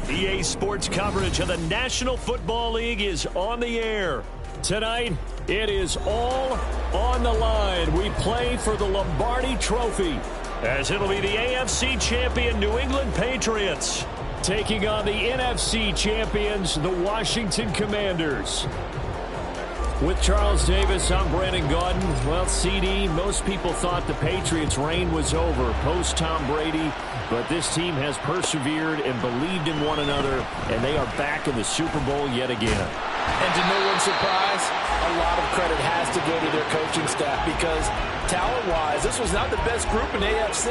EA Sports coverage of the National Football League is on the air. Tonight, it is all on the line. We play for the Lombardi Trophy, as it'll be the AFC champion New England Patriots taking on the NFC champions, the Washington Commanders. With Charles Davis, I'm Brandon Gaudin. Well, CD, most people thought the Patriots' reign was over post-Tom Brady, but this team has persevered and believed in one another, and they are back in the Super Bowl yet again. And to no one's surprise, a lot of credit has to go to their coaching staff because talent-wise, this was not the best group in AFC,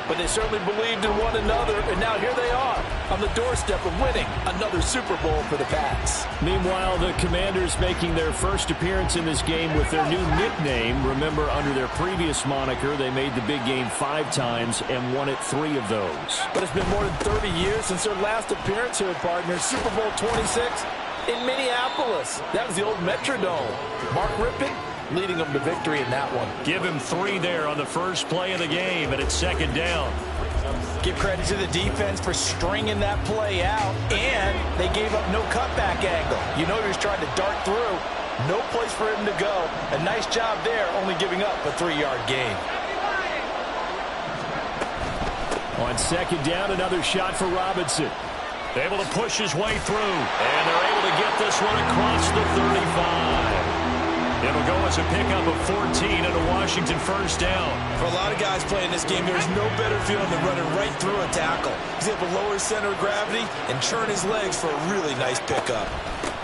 but they certainly believed in one another, and now here they are on the doorstep of winning another Super Bowl for the Pats. Meanwhile, the Commanders making their first appearance in this game with their new nickname. Remember, under their previous moniker, they made the big game 5 times and won it 3 of those. But it's been more than 30 years since their last appearance here, partner. Super Bowl 26 in Minneapolis. That was the old Metrodome. Mark Rippon leading them to victory in that one. Give him 3 there on the first play of the game, and it's second down. Give credit to the defense for stringing that play out, and they gave up no cutback angle. You know he was trying to dart through. No place for him to go. A nice job there, only giving up a 3-yard gain. On second down, another shot for Robinson. Able to push his way through, and they're able to get this one across the 35. It'll go as a pickup of 14 and a Washington first down. For a lot of guys playing this game, there's no better feeling than running right through a tackle. He's able to lower his center of gravity and churn his legs for a really nice pickup.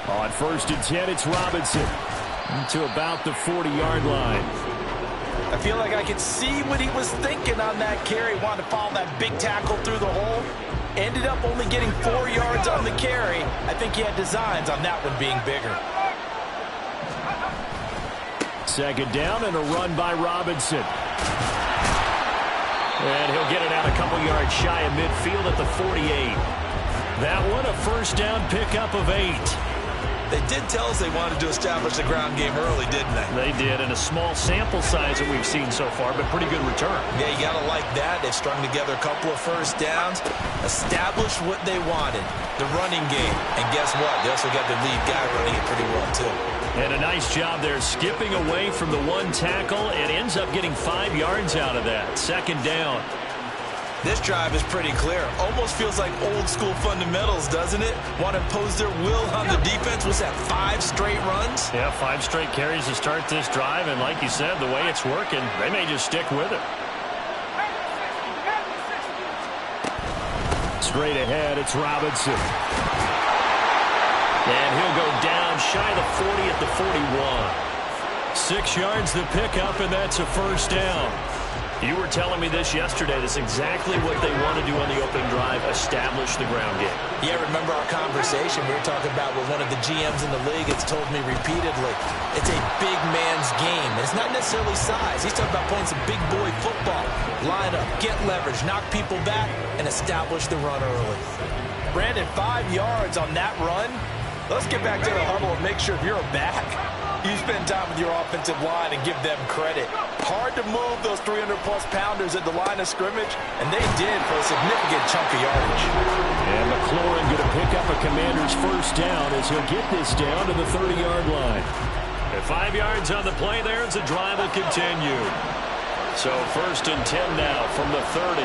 On first and 10, it's Robinson to about the 40-yard line. I feel like I could see what he was thinking on that carry. Wanted to follow that big tackle through the hole. Ended up only getting 4 yards on the carry. I think he had designs on that one being bigger. Second down and a run by Robinson. And he'll get it out a couple yards shy of midfield at the 48. That one a first down pickup of 8. They did tell us they wanted to establish the ground game early, didn't they? They did, and a small sample size that we've seen so far, but pretty good return. Yeah, you got to like that. They've strung together a couple of first downs, established what they wanted, the running game. And guess what? They also got their lead guy running it pretty well, too. And a nice job there skipping away from the one tackle and ends up getting 5 yards out of that. Second down. This drive is pretty clear. Almost feels like old school fundamentals, doesn't it? Want to impose their will on the defense. Was that 5 straight runs? Yeah, 5 straight carries to start this drive. And like you said, the way it's working, they may just stick with it. Straight ahead, it's Robinson. And he'll go down shy of the 40 at the 41. 6 yards the pickup, and that's a first down. You were telling me this yesterday. That's exactly what they want to do on the opening drive, establish the ground game. Yeah, remember our conversation? We were talking about what one of the GMs in the league has told me repeatedly. It's a big man's game. It's not necessarily size. He's talking about playing some big boy football. Line up, get leverage, knock people back, and establish the run early. Brandon, 5 yards on that run. Let's get back to the huddle and make sure if you're a back, you spend time with your offensive line and give them credit. Hard to move those 300-plus pounders at the line of scrimmage, and they did for a significant chunk of yardage. And McLaurin going to pick up a Commander's first down as he'll get this down to the 30-yard line. At 5 yards on the play there as the drive will continue. So first and 10 now from the 30.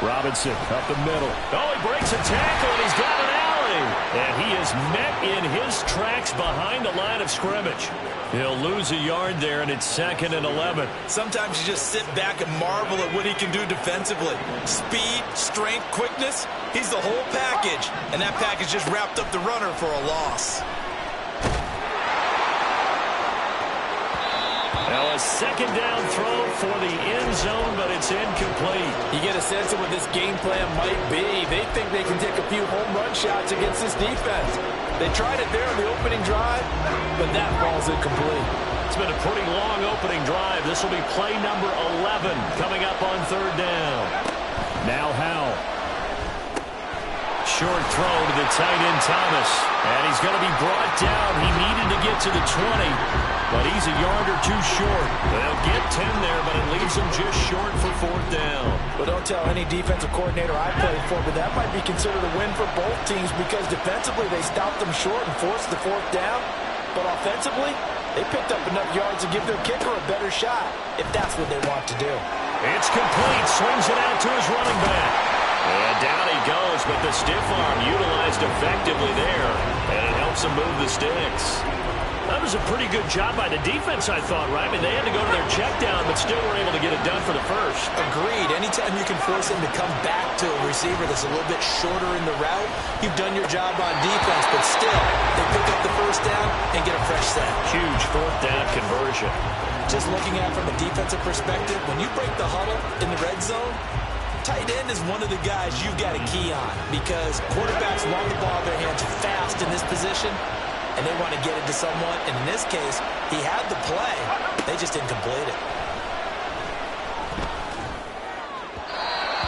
Robinson up the middle. Oh, he breaks a tackle, and he's got an alley. And he is met in his tracks behind the line of scrimmage. He'll lose a yard there, and it's 2nd and 11. Sometimes you just sit back and marvel at what he can do defensively. Speed, strength, quickness. He's the whole package. And that package just wrapped up the runner for a loss. Now a 2nd down throw for the end zone, but it's incomplete. You get a sense of what this game plan might be. They think they can take a few home run shots against this defense. They tried it there on the opening drive, but that falls incomplete. It's been a pretty long opening drive. This will be play number 11 coming up on 3rd down. Now Howell. Short throw to the tight end Thomas. And he's going to be brought down. He needed to get to the 20, but he's a yard or two short. They'll get 10 there, but it leaves them just short for 4th down. Well, don't tell any defensive coordinator I played for, but that might be considered a win for both teams because defensively they stopped them short and forced the 4th down. But offensively, they picked up enough yards to give their kicker a better shot, if that's what they want to do. It's complete. Swings it out to his running back. And down he goes, but the stiff arm utilized effectively there, and it helps him move the sticks. That was a pretty good job by the defense, I thought, right? I mean, they had to go to their check down, but still were able to get it done for the first. Agreed. Anytime you can force him to come back to a receiver that's a little bit shorter in the route, you've done your job on defense, but still, they pick up the 1st down and get a fresh set. Huge 4th down conversion. Just looking at it from a defensive perspective, when you break the huddle in the red zone, tight end is one of the guys you've got a key on because quarterbacks want the ball in their hands fast in this position, and they want to get it to someone. And in this case, he had the play. They just didn't complete it.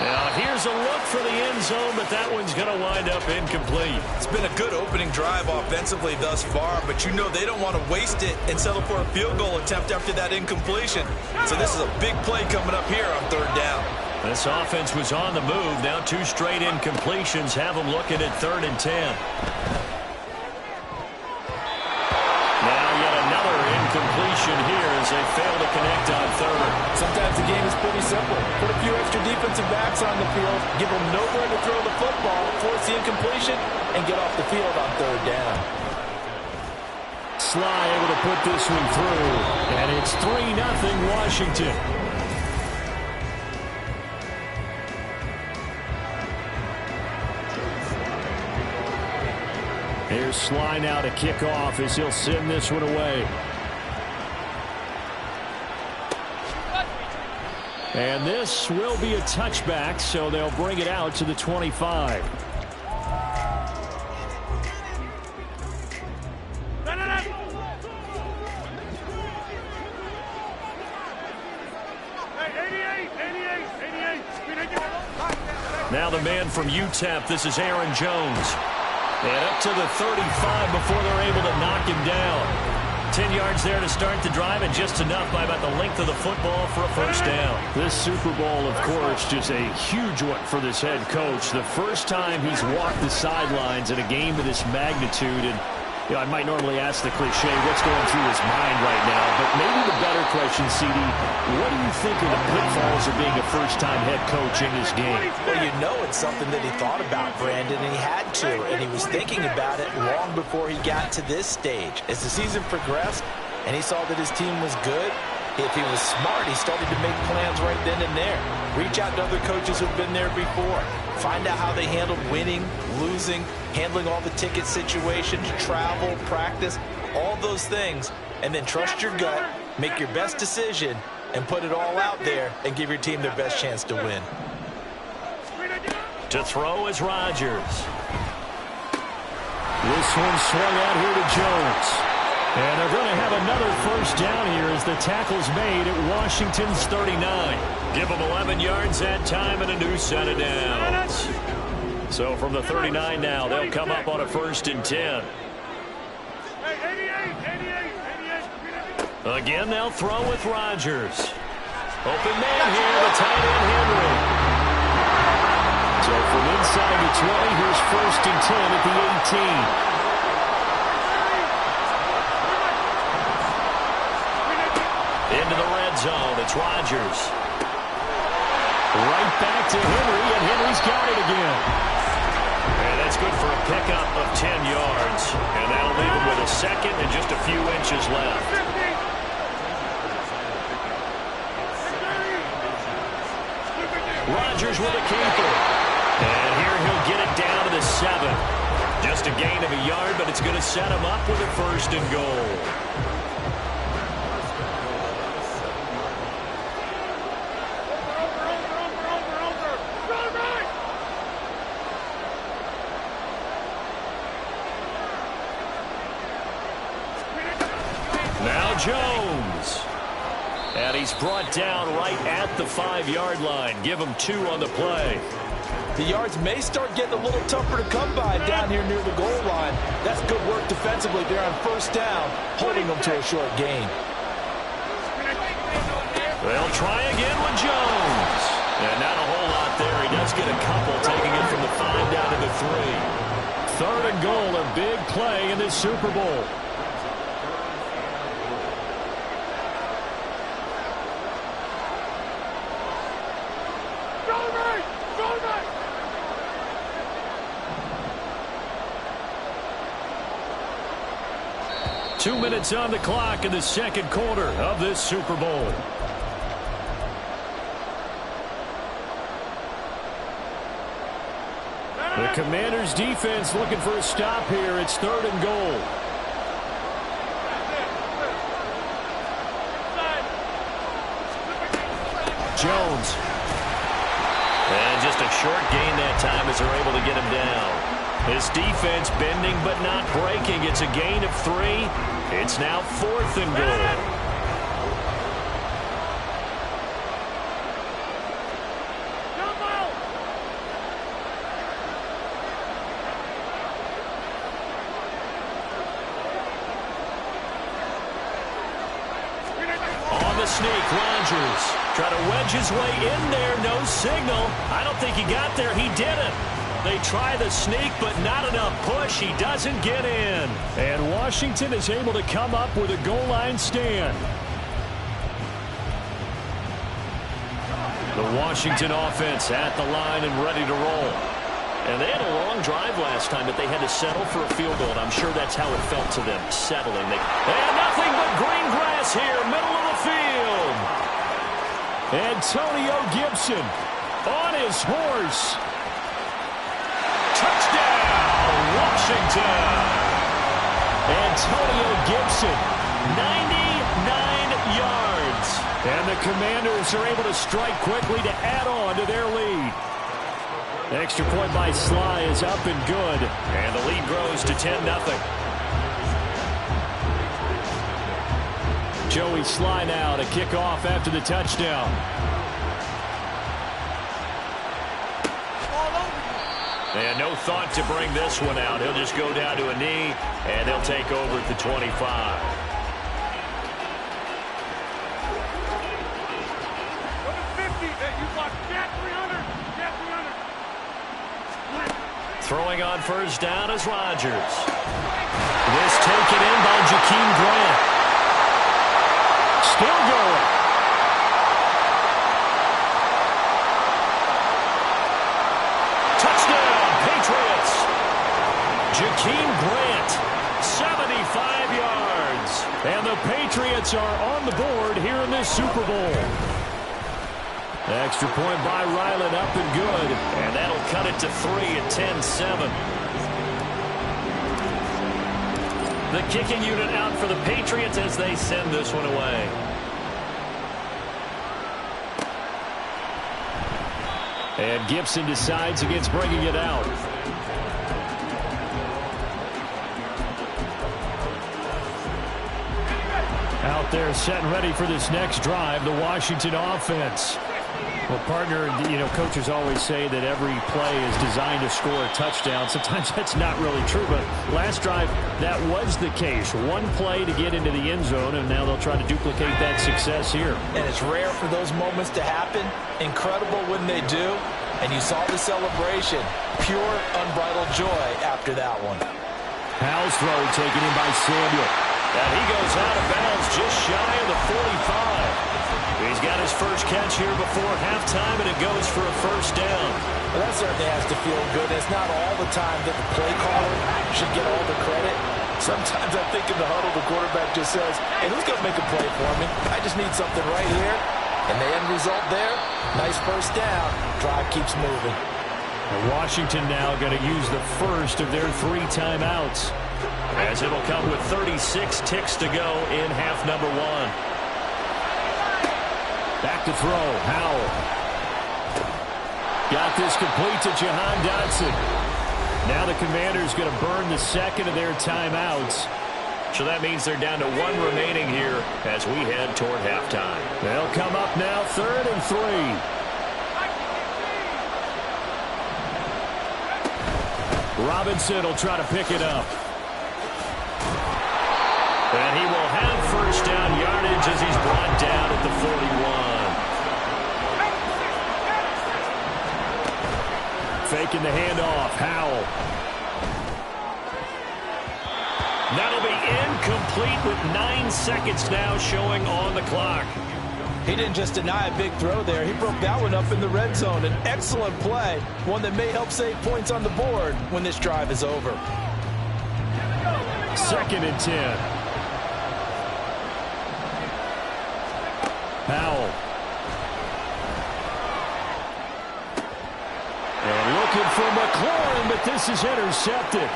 Now, here's a look for the end zone, but that one's going to wind up incomplete. It's been a good opening drive offensively thus far, but you know they don't want to waste it and settle for a field goal attempt after that incompletion. So this is a big play coming up here on 3rd down. This offense was on the move. Now 2 straight incompletions have them looking at 3rd and 10. Now yet another incompletion here as they fail to connect on 3rd. Sometimes the game is pretty simple. Put a few extra defensive backs on the field, give them nowhere to throw the football, force the incompletion, and get off the field on 3rd down. Sly able to put this one through, and it's 3-0 Washington. Here's Sly now to kick off as he'll send this one away. And this will be a touchback, so they'll bring it out to the 25. Now the man from UTEP, this is Aaron Jones. And up to the 35 before they're able to knock him down. 10 yards there to start the drive, and just enough by about the length of the football for a 1st down. This Super Bowl, of course, just a huge one for this head coach. The first time he's walked the sidelines in a game of this magnitude. And you know, I might normally ask the cliche, what's going through his mind right now? But maybe the better question, CD, what do you think are the pitfalls of being a first-time head coach in this game? Well, you know it's something that he thought about, Brandon, and he had to, and he was thinking about it long before he got to this stage. As the season progressed and he saw that his team was good, if he was smart, he started to make plans right then and there. Reach out to other coaches who've been there before. Find out how they handled winning, losing, handling all the ticket situations, travel, practice, all those things. And then trust your gut, make your best decision, and put it all out there and give your team their best chance to win. To throw is Rodgers. This one swung out here to Jones. And they're going to have another 1st down here as the tackle's made at Washington's 39. Give them 11 yards that time and a new set of downs. So from the 39 now, they'll come up on a 1st and 10. Again, they'll throw with Rodgers. Open man here, the tight end Henry. So from inside the 20, here's 1st and 10 at the 18. Into the red zone. It's Rodgers. Right back to Henry, and Henry's got it again. And that's good for a pickup of 10 yards. And that'll leave him with a second and just a few inches left. Rodgers with a keeper. And here he'll get it down to the 7. Just a gain of a yard, but it's going to set him up with a 1st and goal. Now Jones. And he's brought down right at the 5-yard line. Give him 2 on the play. The yards may start getting a little tougher to come by down here near the goal line. That's good work defensively there on 1st down, holding them to a short gain. They'll try again with Jones. And not a whole lot there. He does get a couple, taking it from the 5 down to the 3. 3rd and goal, a big play in this Super Bowl. Two minutes on the clock in the 2nd quarter of this Super Bowl. The Commanders' defense looking for a stop here. It's 3rd and goal. Jones. And just a short gain that time as they're able to get him down. This defense bending but not breaking. It's a gain of 3. It's now 4th and goal. On the sneak, Rodgers. Try to wedge his way in there. No signal. I don't think he got there. He didn't. They try the sneak, but not enough push. He doesn't get in. And Washington is able to come up with a goal line stand. The Washington offense at the line and ready to roll. And they had a long drive last time, but they had to settle for a field goal, and I'm sure that's how it felt to them, settling. And nothing but green grass here, middle of the field. Antonio Gibson on his horse. Touchdown, Washington. Antonio Gibson, 99 yards. And the Commanders are able to strike quickly to add on to their lead. Extra point by Sly is up and good. And the lead grows to 10-0. Joey Sly now to kick off after the touchdown. And no thought to bring this one out. He'll just go down to a knee, and they'll take over at the 25. Throwing on 1st down is Rodgers. This taken in by Jakeem Grant. Still going. Jakeem Grant, 75 yards. And the Patriots are on the board here in this Super Bowl. Extra point by Ryland, up and good. And that'll cut it to 3 at 10-7. The kicking unit out for the Patriots as they send this one away. And Gibson decides against bringing it out. Out there set and ready for this next drive, the Washington offense. Well, partner, coaches always say that every play is designed to score a touchdown. Sometimes that's not really true, but last drive, that was the case. One play to get into the end zone, and now they'll try to duplicate that success here. And it's rare for those moments to happen. Incredible when they do. And you saw the celebration. Pure, unbridled joy after that one. Howell's throw taken in by Samuel. And he goes out of bounds just shy of the 45. He's got his first catch here before halftime, and it goes for a first down. Well, that certainly has to feel good. It's not all the time that the play caller should get all the credit. Sometimes I think in the huddle, the quarterback just says, hey, who's going to make a play for me? I just need something right here. And the end result there, nice first down. Drive keeps moving. Washington now going to use the first of their 3 timeouts, as it'll come with 36 ticks to go in half number 1. Back to throw, Howell. Got this complete to Jahan Dotson. Now the Commanders going to burn the second of their timeouts. So that means they're down to 1 remaining here as we head toward halftime. They'll come up now 3rd and 3. Robinson will try to pick it up. And he will have first down yardage as he's brought down at the 41. Faking the handoff, Howell. That'll be incomplete with 9 seconds now showing on the clock. He didn't just deny a big throw there. He broke that one up in the red zone. An excellent play, one that may help save points on the board when this drive is over. 2nd and 10. Howell. And looking for McLaurin, but this is intercepted.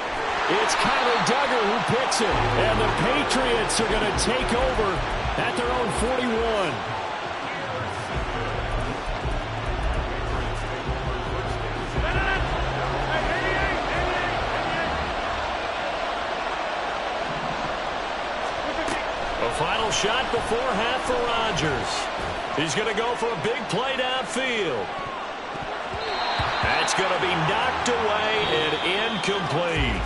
It's Kyler Duggar who picks it. And the Patriots are going to take over at their own 41. Final shot before half for Rodgers. He's going to go for a big play downfield. That's going to be knocked away and incomplete.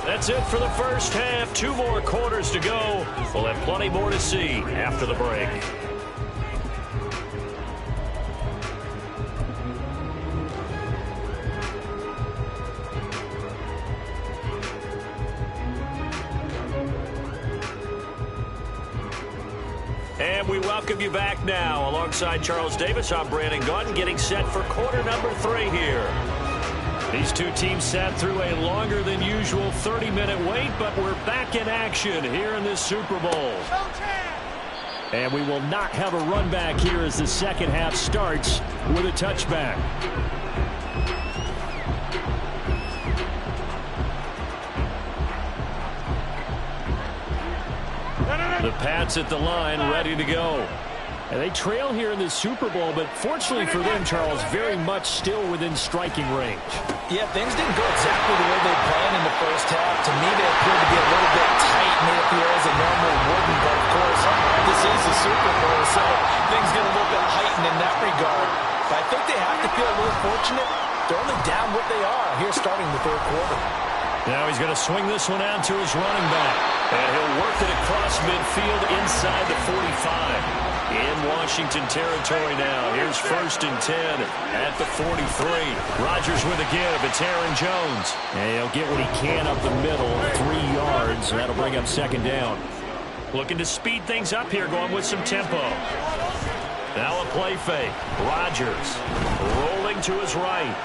That's it for the first half. 2 more quarters to go. We'll have plenty more to see after the break. And we welcome you back now. Alongside Charles Davis, I'm Brandon Gaudin, getting set for quarter number 3 here. These 2 teams sat through a longer than usual 30-minute wait, but we're back in action here in this Super Bowl. And we will not have a run back here as the second half starts with a touchback. The Pats at the line, ready to go. And they trail here in the Super Bowl, but fortunately for them, Charles, very much still within striking range. Yeah, things didn't go exactly the way they planned in the first half. To me, they appeared to be a little bit tight, may appear as a normal wouldn't, but of course, this is the Super Bowl, so things get a little bit heightened in that regard. But I think they have to feel a little fortunate. They're only down what they are here starting the 3rd quarter. Now he's going to swing this one out to his running back. And he'll work it across midfield inside the 45. In Washington territory now. Here's 1st and 10 at the 43. Rodgers with a give. It's Aaron Jones. And he'll get what he can up the middle. 3 yards. That'll bring up 2nd down. Looking to speed things up here, going with some tempo. Now a play fake. Rodgers rolling to his right.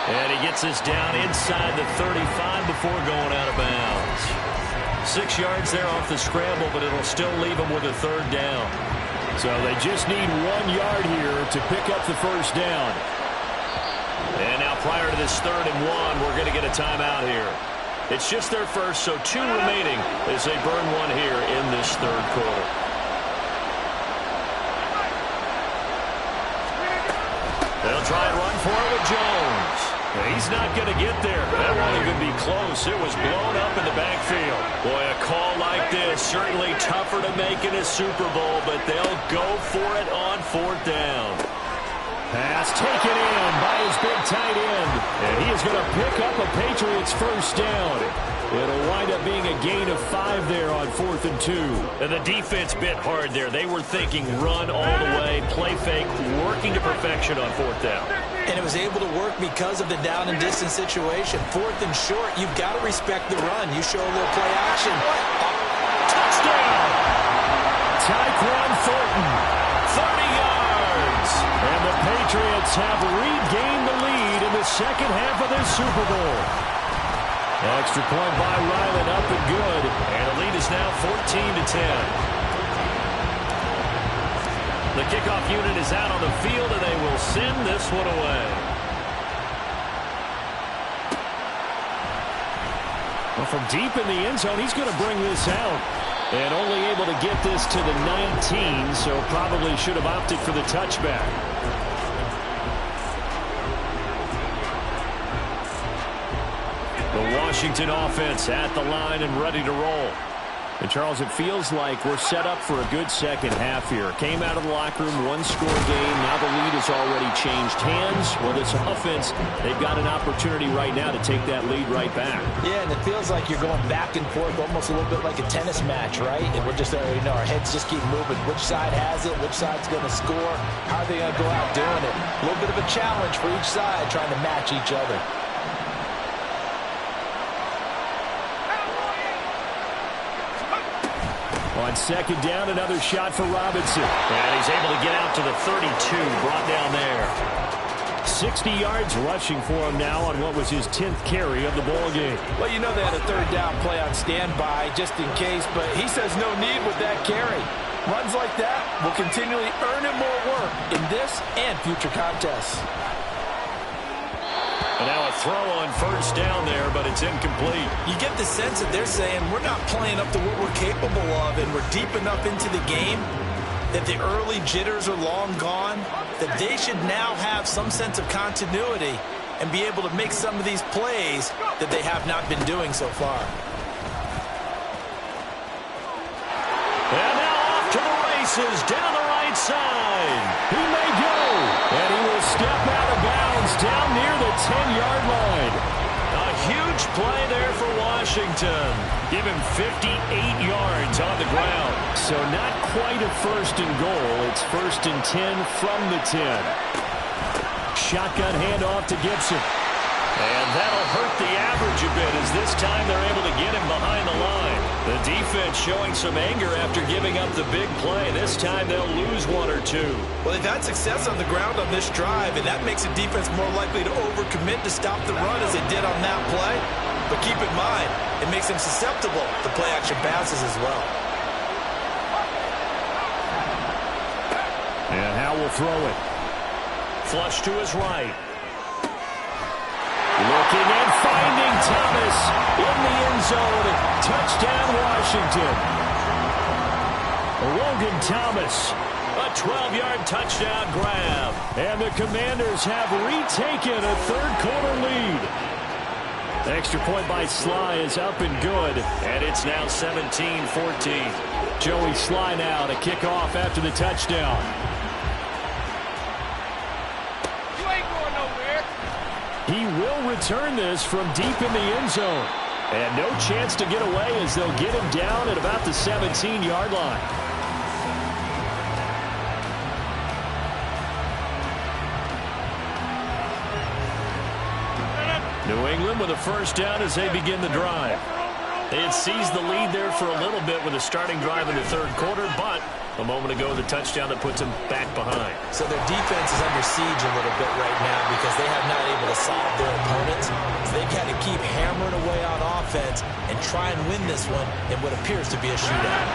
And he gets this down inside the 35 before going out of bounds. 6 yards there off the scramble, but it'll still leave him with a 3rd down. So they just need 1 yard here to pick up the first down. And now prior to this 3rd and 1, we're going to get a timeout here. It's just their first, so 2 remaining as they burn 1 here in this 3rd quarter. They'll try and run for it with Jones. He's not going to get there. That won't even be close. It was blown up in the backfield. Boy, a call like this, certainly tougher to make in a Super Bowl, but they'll go for it on 4th down. Pass taken in by his big tight end. And he is going to pick up a Patriots first down. It'll wind up being a gain of 5 there on 4th and 2. And the defense bit hard there. They were thinking run all the way, play fake, working to perfection on 4th down. And it was able to work because of the down and distance situation. 4th and short, you've got to respect the run. You show a little play action. Touchdown! Tyquan Thornton. 30 yards. And the Patriots have regained the lead in the second half of this Super Bowl. Extra point by Ryland, up and good. And the lead is now 14-10. The kickoff unit is out on the field, and they will send this one away. Well, from deep in the end zone, he's going to bring this out. And only able to get this to the 19, so probably should have opted for the touchback. The Washington offense at the line and ready to roll. And, Charles, it feels like we're set up for a good second half here. Came out of the locker room, one-score game. Now the lead has already changed hands. Well, this offense, they've got an opportunity right now to take that lead right back. Yeah, and it feels like you're going back and forth, almost a little bit like a tennis match, right? And we're just, our heads just keep moving. Which side has it? Which side's going to score? How are they going to go out doing it? A little bit of a challenge for each side, trying to match each other. On second down, another shot for Robinson. And he's able to get out to the 32, brought down there. 60 yards rushing for him now on what was his 10th carry of the ball game. Well, you know they had a third down play on standby just in case, but he says no need with that carry. Runs like that will continually earn him more work in this and future contests. And now a throw on first down there, but it's incomplete. You get the sense that they're saying we're not playing up to what we're capable of, and we're deep enough into the game that the early jitters are long gone, that they should now have some sense of continuity and be able to make some of these plays that they have not been doing so far. And now off to the races down the right side. He may go, and he will step out of bounds down near the 10-yard line. A huge play there for Washington. Give him 58 yards on the ground. So not quite a first and goal. It's first and 10 from the 10. Shotgun handoff to Gibson. And that'll hurt the average a bit as this time they're able to get him behind the line. The defense showing some anger after giving up the big play. This time they'll lose one or two. Well, they've had success on the ground on this drive, and that makes the defense more likely to overcommit to stop the run as they did on that play. But keep in mind, it makes them susceptible to play-action passes as well. And Howe will throw it. Flush to his right. Looking and finding Thomas in the end zone. Touchdown, Washington. Logan Thomas, a 12-yard touchdown grab. And the Commanders have retaken a third-quarter lead. Extra point by Sly is up and good. And it's now 17-14. Joey Sly now to kick off after the touchdown. He will return this from deep in the end zone. And no chance to get away as they'll get him down at about the 17-yard line. New England with a first down as they begin the drive. They had seized the lead there for a little bit with a starting drive in the third quarter, but a moment ago the touchdown that puts them back behind. So their defense is under siege a little bit right now because they have not able to solve their opponents. So they've got to keep hammering away on offense and try and win this one in what appears to be a shootout.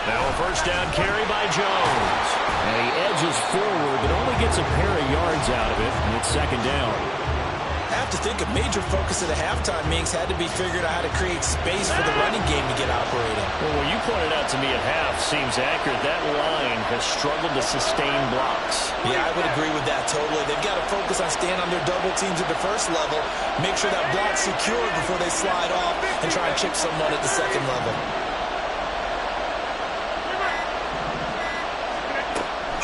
Now a first down carry by Jones. And he edges forward, but only gets a pair of yards out of it, and it's second down. I have to think a major focus of the halftime meetings had to be figuring out how to create space for the running game to get operating. Well, what you pointed out to me at half seems accurate. That line has struggled to sustain blocks. Yeah, I would agree with that totally. They've got to focus on staying on their double teams at the first level, make sure that block's secured before they slide off, and try and chip someone at the second level.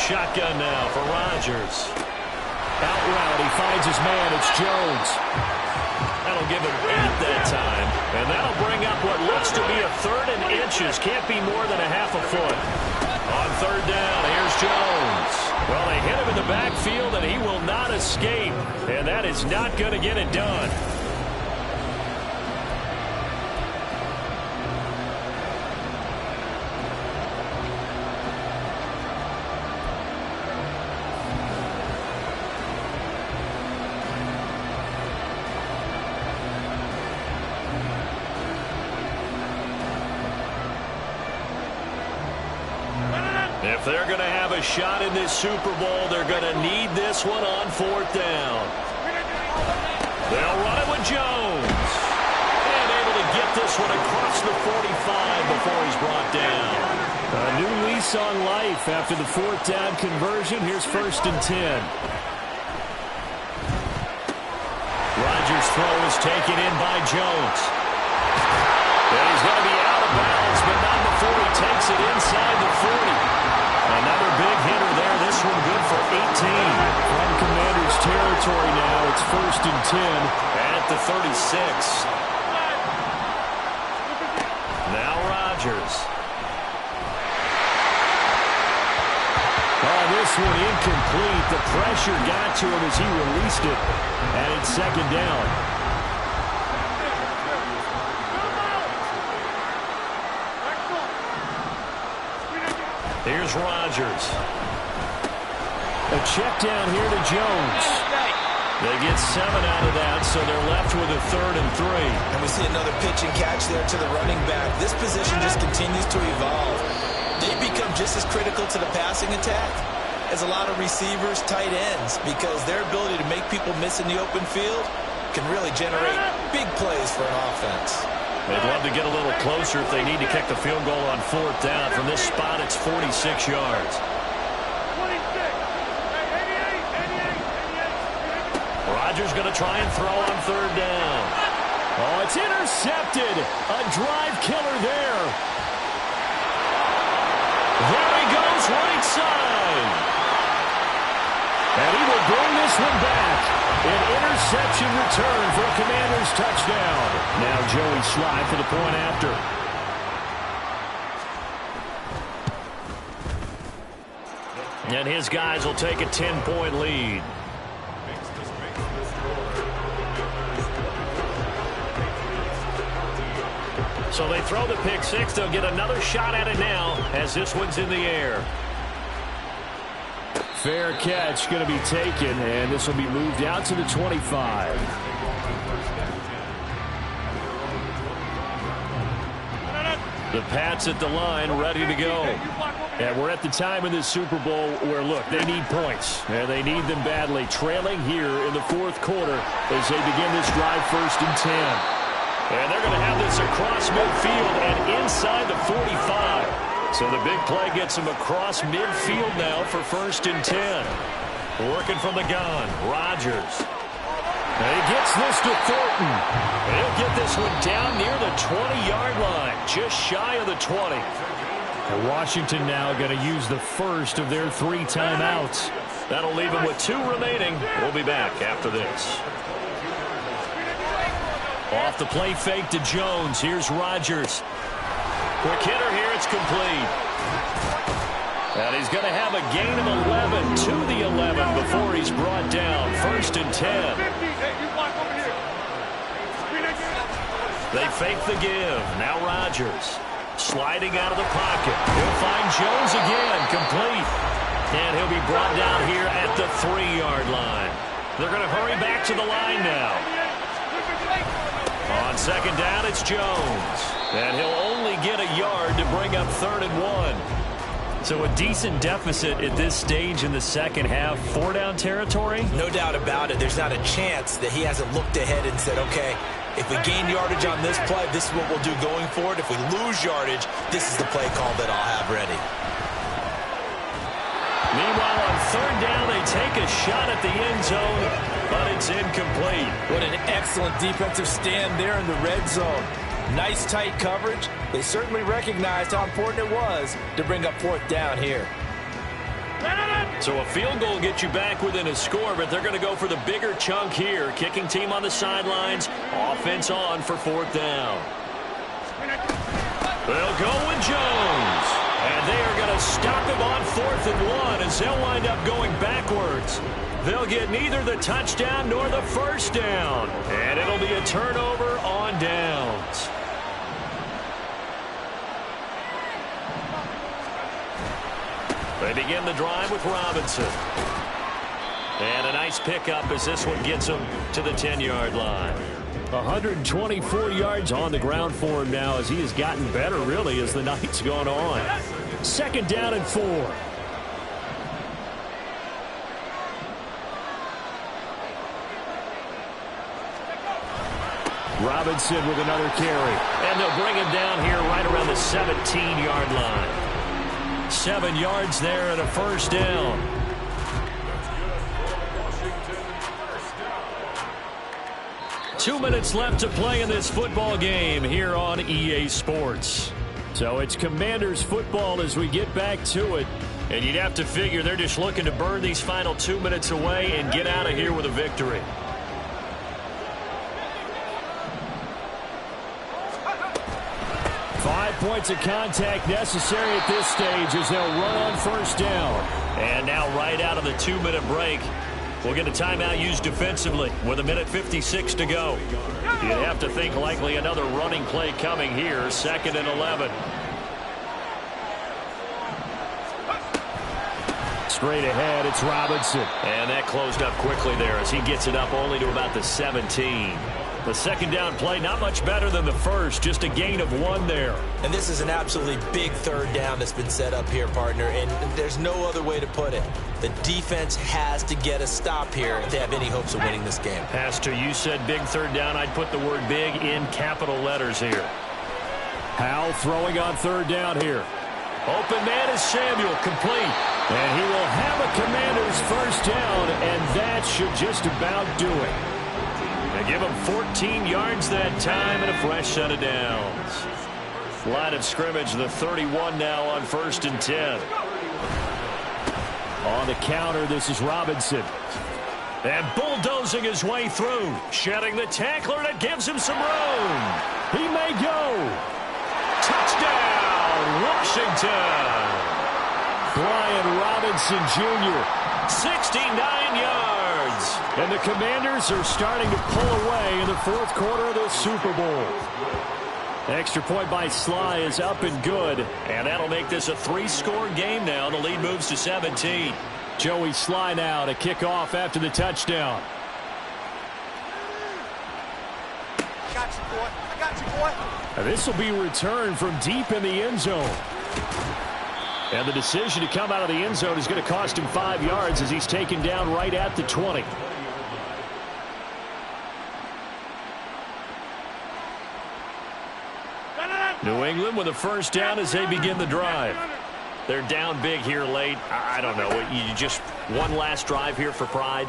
Shotgun now for Rodgers. Out route, he finds his man. It's Jones. That'll give him 8 that time. And that'll bring up what looks to be a third and inches. Can't be more than a half a foot. On third down, here's Jones. Well, they hit him in the backfield, and he will not escape. And that is not going to get it done. If they're going to have a shot in this Super Bowl, they're going to need this one on 4th down. They'll run it with Jones. And able to get this one across the 45 before he's brought down. A new lease on life after the 4th down conversion. Here's 1st and 10. Rodgers' throw is taken in by Jones. And he's going to be out of bounds, but not before he takes it inside the 40. Another big hitter there. This one good for 18. From Commanders territory now. It's 1st and 10 at the 36. Now Rodgers. Oh, this one incomplete. The pressure got to him as he released it. And it's 2nd down. Here's Rodgers. A check down here to Jones. They get 7 out of that, so they're left with a 3rd and 3. And we see another pitch and catch there to the running back. This position just continues to evolve. They become just as critical to the passing attack as a lot of receivers, tight ends, because their ability to make people miss in the open field can really generate big plays for an offense. They'd love to get a little closer if they need to kick the field goal on 4th down. From this spot, it's 46 yards. Rodgers going to try and throw on 3rd down. Oh, it's intercepted. A drive killer there. There he goes, right side. And he will bring this one back. An interception return for a Commanders touchdown. Now Joey Slye for the point after. And his guys will take a 10-point lead. So they throw the pick six. They'll get another shot at it now as this one's in the air. Fair catch going to be taken, and this will be moved out to the 25. The Pats at the line, ready to go. And we're at the time in this Super Bowl where, look, they need points. And they need them badly. Trailing here in the 4th quarter as they begin this drive, 1st and 10. And they're going to have this across midfield and inside the 45. So the big play gets him across midfield now for 1st and 10. Working from the gun, Rodgers. And he gets this to Thornton. And he'll get this one down near the 20-yard line, just shy of the 20. And Washington now going to use the first of their 3 timeouts. That'll leave them with 2 remaining. We'll be back after this. Off the play fake to Jones. Here's Rodgers. Quick hitter here. It's complete. And he's going to have a gain of 11 to the 11 before he's brought down. 1st and 10. They fake the give. Now Rodgers sliding out of the pocket. He'll find Jones again. Complete. And he'll be brought down here at the 3-yard line. They're going to hurry back to the line now. On 2nd down, it's Jones. And he'll only get a yard to bring up 3rd and 1. So a decent deficit at this stage in the second half. 4-down territory? No doubt about it. There's not a chance that he hasn't looked ahead and said, okay, if we gain yardage on this play, this is what we'll do going forward. If we lose yardage, this is the play call that I'll have ready. Meanwhile, on 3rd down, they take a shot at the end zone, but it's incomplete. What an excellent defensive stand there in the red zone. Nice tight coverage. They certainly recognized how important it was to bring up 4th down here. So a field goal gets you back within a score, but they're going to go for the bigger chunk here. Kicking team on the sidelines. Offense on for 4th down. They'll go with Jones. And they are going to stop him on 4th and 1 as they'll wind up going backwards. They'll get neither the touchdown nor the first down. And it'll be a turnover on downs. They begin the drive with Robinson. And a nice pickup as this one gets him to the 10-yard line. 124 yards on the ground for him now as he has gotten better, really, as the night's gone on. 2nd down and 4. Robinson with another carry. And they'll bring him down here right around the 17-yard line. 7 yards there and a first down. Two minutes left to play in this football game here on EA Sports. So it's Commanders football as we get back to it. And you'd have to figure they're just looking to burn these final 2 minutes away and get out of here with a victory. Points of contact necessary at this stage as they'll run on first down. And now right out of the 2-minute break, we'll get a timeout used defensively with 1:56 to go. You'd have to think likely another running play coming here, 2nd and 11. Straight ahead, it's Robinson. And that closed up quickly there as he gets it up only to about the 17. The second down play, not much better than the first, just a gain of 1 there. And this is an absolutely big third down that's been set up here, partner, and there's no other way to put it. The defense has to get a stop here if they have any hopes of winning this game. Pastor, you said big third down. I'd put the word big in capital letters here. Howell throwing on third down here. Open man is Samuel, complete. And he will have a Commander's first down, and that should just about do it. They give him 14 yards that time and a fresh set of downs. Line of scrimmage, the 31 now on 1st and 10. On the counter, this is Robinson. And bulldozing his way through. Shedding the tackler, and it gives him some room. He may go. Touchdown, Washington. Brian Robinson Jr., 69 yards. And the Commanders are starting to pull away in the 4th quarter of this Super Bowl. Extra point by Sly is up and good. And that'll make this a 3-score game now. The lead moves to 17. Joey Sly now to kick off after the touchdown. I got you, boy. I got you, boy. And this will be returned from deep in the end zone. And the decision to come out of the end zone is going to cost him 5 yards as he's taken down right at the 20. New England with a first down as they begin the drive. They're down big here late. I don't know. You just one last drive here for pride?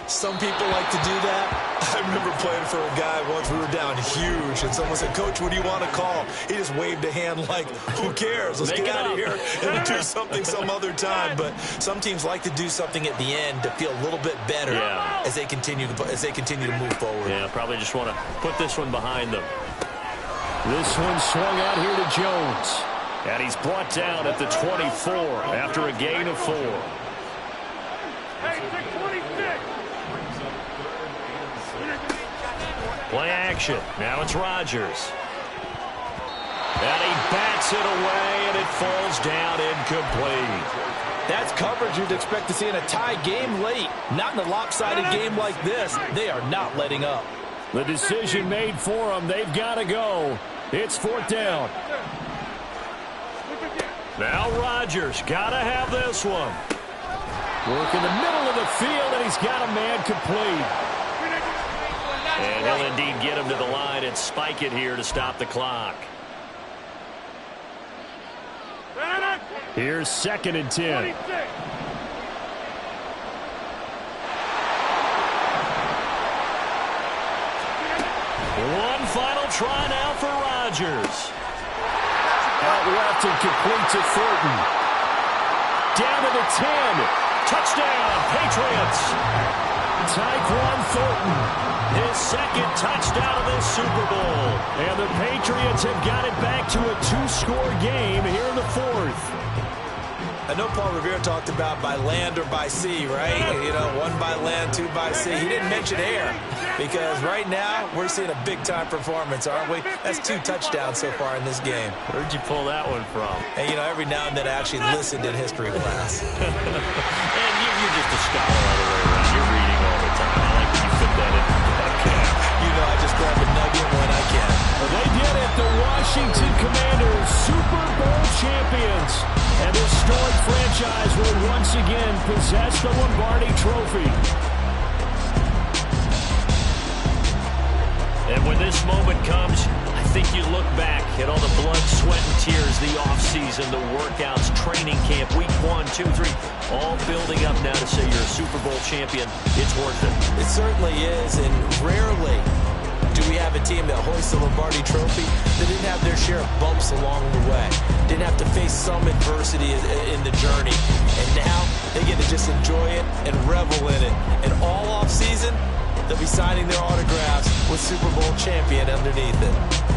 Some people like to do that. I remember playing for a guy once. We were down huge, and someone said, "Coach, what do you want to call?" He just waved a hand like, who cares? Let's get out of here and do something some other time. But some teams like to do something at the end to feel a little bit better as they continue to move forward. Yeah, probably just want to put this one behind them. This one swung out here to Jones. And he's brought down at the 24 after a gain of 4. Play action. Now it's Rodgers. And he bats it away, and it falls down incomplete. That's coverage you'd expect to see in a tie game late. Not in a lopsided game like this. They are not letting up. The decision made for them. They've got to go. It's 4th down. Now Rodgers got to have this one. Work in the middle of the field, and he's got a man complete. And he'll indeed get him to the line and spike it here to stop the clock. Here's 2nd and 10. One final try now for Rodgers. Out left and complete to Thornton. Down to the 10. Touchdown, Patriots. Tyquan Thornton, his 2nd touchdown of this Super Bowl. And the Patriots have got it back to a 2-score game here in the 4th. I know Paul Revere talked about by land or by sea, right? You know, 1 by land, 2 by sea. He didn't mention air because right now we're seeing a big-time performance, aren't we? That's 2 touchdowns so far in this game. Where'd you pull that one from? And, you know, every now and then I actually listened in history class. And you're just a scholar all the way around. You're reading all the time. I like that you fit that in. Okay. You know, I just grab a nugget when I can. Well, they did it. The Washington Commanders, Super Bowl champions. And this storied franchise will once again possess the Lombardi Trophy. And when this moment comes, I think you look back at all the blood, sweat, and tears, the offseason, the workouts, training camp, week 1, 2, 3, all building up now to say you're a Super Bowl champion. It's worth it. It certainly is, and rarely do we have a team that hoists the Lombardi Trophy that didn't have their share of bumps along the way, didn't have to face some adversity in the journey, and now they get to just enjoy it and revel in it. And all offseason, they'll be signing their autographs with Super Bowl champion underneath it.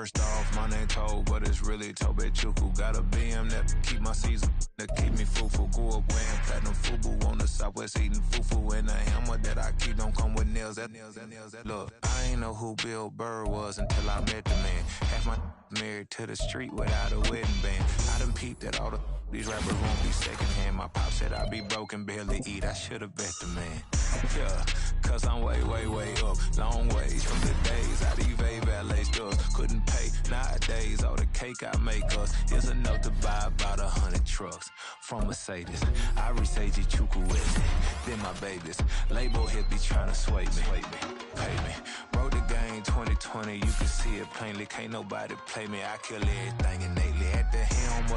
First off, my name Toad, but it's really Tobe Chuku. Got a BM that keep my season, that keep me fruitful. Grew up wearing platinum FUBU on the Southwest eating fufu. And the hammer that I keep don't come with nails. Look, I ain't know who Bill Burr was until I met the man. Half my married to the street without a wedding band. I done peeped at all the these rappers won't be secondhand. My pop said I'd be broken, barely eat. I should've bet the man. Yeah, cause I'm way up. Long ways from the days I evade valet stores. Couldn't pay nowadays. All the cake I make us is enough to buy about 100 trucks from Mercedes. I resage Chuku with it. Then my babies. Label hit be trying to sway me. Pay me. Wrote the game 2020. You can see it plainly. Can't nobody play me. I kill everything innately. At the hand